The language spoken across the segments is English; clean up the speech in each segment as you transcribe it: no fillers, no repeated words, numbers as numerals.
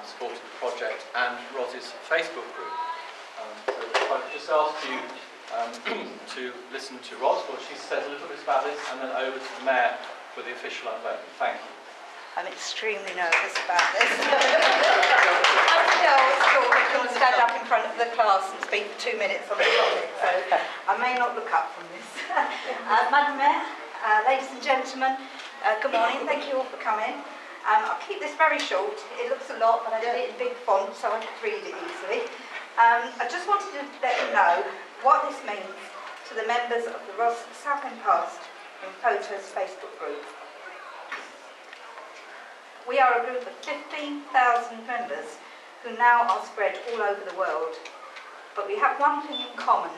supported the project, and Roz's Facebook group. So if I could just ask you to listen to Roz while she says a little bit about this, and then over to the Mayor for the official unveiling. Thank you. I'm extremely nervous about this. I'm still going to stand up in front of the class and speak for 2 minutes on the topic, so I may not look up from this. Madam Mayor, ladies and gentlemen, good morning. Thank you all for coming. I'll keep this very short. It looks a lot, but I did it in big font so I could read it easily. I just wanted to let you know what this means to the members of the Southend Past in Photos Facebook group. We are a group of 15,000 members who now are spread all over the world. But we have one thing in common.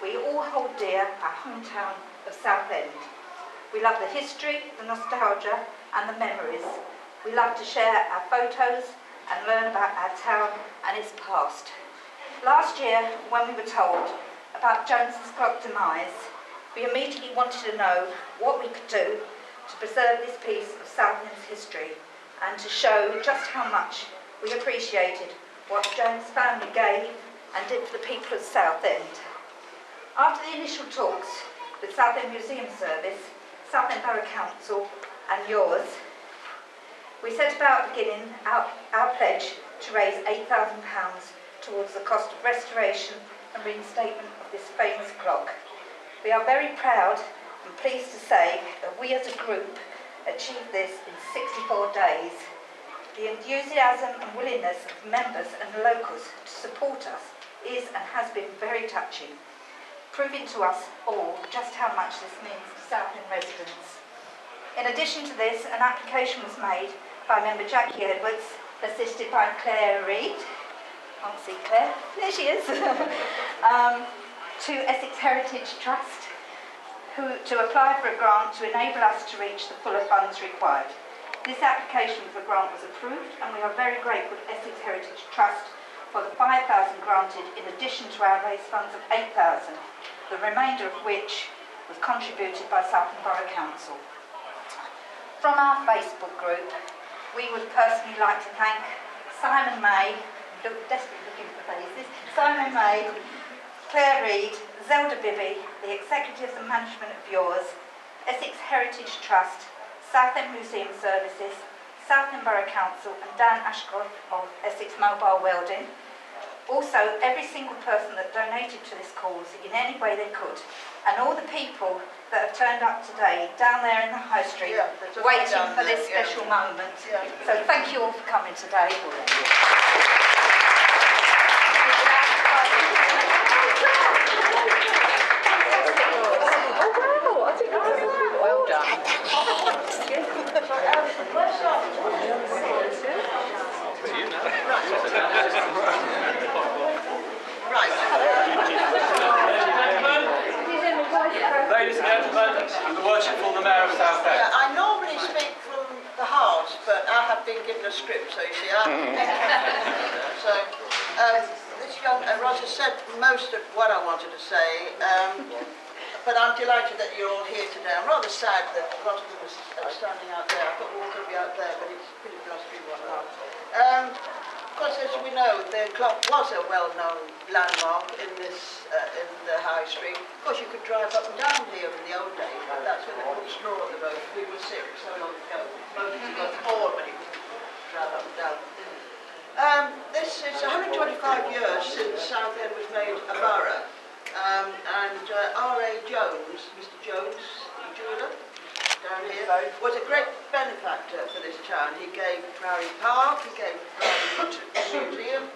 We all hold dear our hometown of Southend. We love the history, the nostalgia and the memories. We love to share our photos and learn about our town and its past. Last year, when we were told about Jones's clock demise, we immediately wanted to know what we could do to preserve this piece of Southend's history and to show just how much we appreciated what the Jones family gave and did for the people of Southend. After the initial talks with Southend Museum Service, Southend Borough Council and yours, we set about beginning our pledge to raise £8,000 towards the cost of restoration and reinstatement of this famous clock. We are very proud and pleased to say that we as a group achieved this in 64 days. The enthusiasm and willingness of members and locals to support us is and has been very touching, proving to us all just how much this means to Southend residents. In addition to this, an application was made by member Jackie Edwards, assisted by Claire Reid. Can't see Claire, there she is, to Essex Heritage Trust, to apply for a grant to enable us to reach the fuller funds required. This application for grant was approved, and we are very grateful to Essex Heritage Trust for the £5,000 granted in addition to our raised funds of £8,000, the remainder of which was contributed by Southend Borough Council. From our Facebook group, we would personally like to thank Simon May, desperately looking for faces, Simon May, Claire Reid, Zelda Bibby, the executives and management of yours, Essex Heritage Trust, Southend Museum Services, Southend Borough Council and Dan Ashcroft of Essex Mobile Welding. Also, every single person that donated to this cause in any way they could, and all the people that have turned up today down there in the High Street waiting for this special moment. So thank you all for coming today. Well done. Ladies and gentlemen, and the worshipful the Mayor of Southend. I normally speak from the heart, but I have been given a script, so you see, so this young Roger said most of what I wanted to say. But I'm delighted that you're all here today. I'm rather sad that a lot of them are standing out there. I thought we were all going to be out there, but it's pretty blustery one now. Of course, as we know, the clock was a well-known landmark in this, in the High Street. Of course, you could drive up and down here in the old days. That's when they put straw on the road. We were sick so long ago. Most of us all, but you could drive up and down. This is 125 years since Southend was made a borough. And R.A. Jones, Mr. Jones, the jeweller, down here, was a great benefactor for this town. He gave Priory Park, he gave Priory Museum,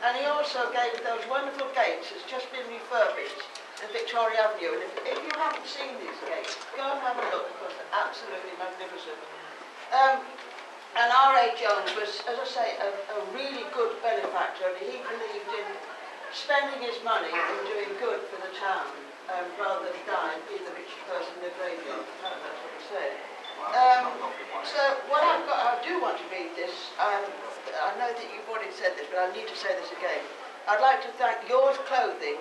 and he also gave those wonderful gates that's just been refurbished in Victoria Avenue. And if you haven't seen these gates, go and have a look because they're absolutely magnificent. And R.A. Jones was, as I say, a really good benefactor, and he believed in spending his money and doing good for the town rather than die and be the rich person in the graveyard. That's what he said. So what I've got, I do want to read this. I know that you've already said this, but I need to say this again. I'd like to thank Yours Clothing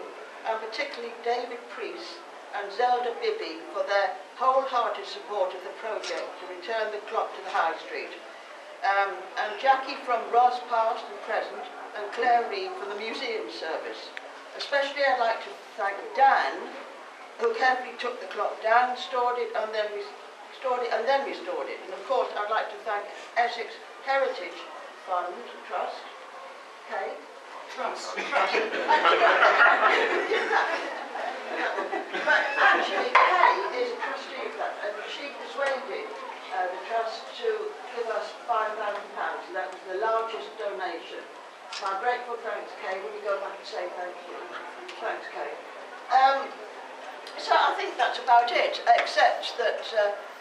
and particularly David Priest and Zelda Bibby for their wholehearted support of the project to return the clock to the High Street. and Jackie from Ros Past and Present, and Claire Reed from the museum service. Especially I'd like to thank Dan, who carefully took the clock down, stored it, and then restored it. And of course, I'd like to thank Essex Heritage Fund Trust. Okay? Trust. But actually, Kay is a trustee of that, and she persuaded the trust to give us £5,000, and that was the largest donation. My grateful thanks, Kay. Will you go back and say thank you? Thanks, Kay. So I think that's about it, except that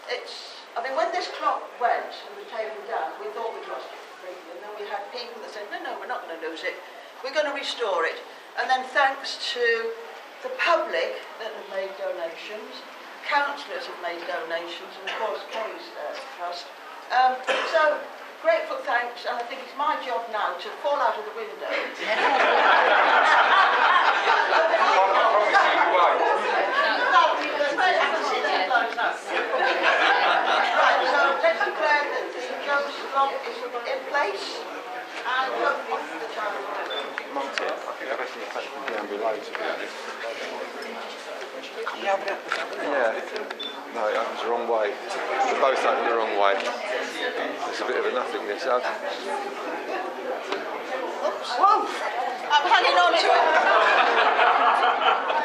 I mean, when this clock went and was taken down, we thought we'd lost it completely, and then we had people that said, no, we're not going to lose it. We're going to restore it. And then thanks to the public that have made donations, councillors have made donations, and of course Kay's trust. So, grateful thanks, and I think it's my job now to fall out of the window. I promise you, you won't. Right, so let's declare that the Joe's clock is in place, and hopefully the time will do. I think the best thing to take from down below, to be honest. Yeah. No, it opens the wrong way. They both open the wrong way. It's a bit of a nothingness. Oops. Whoa! I'm hanging on to it.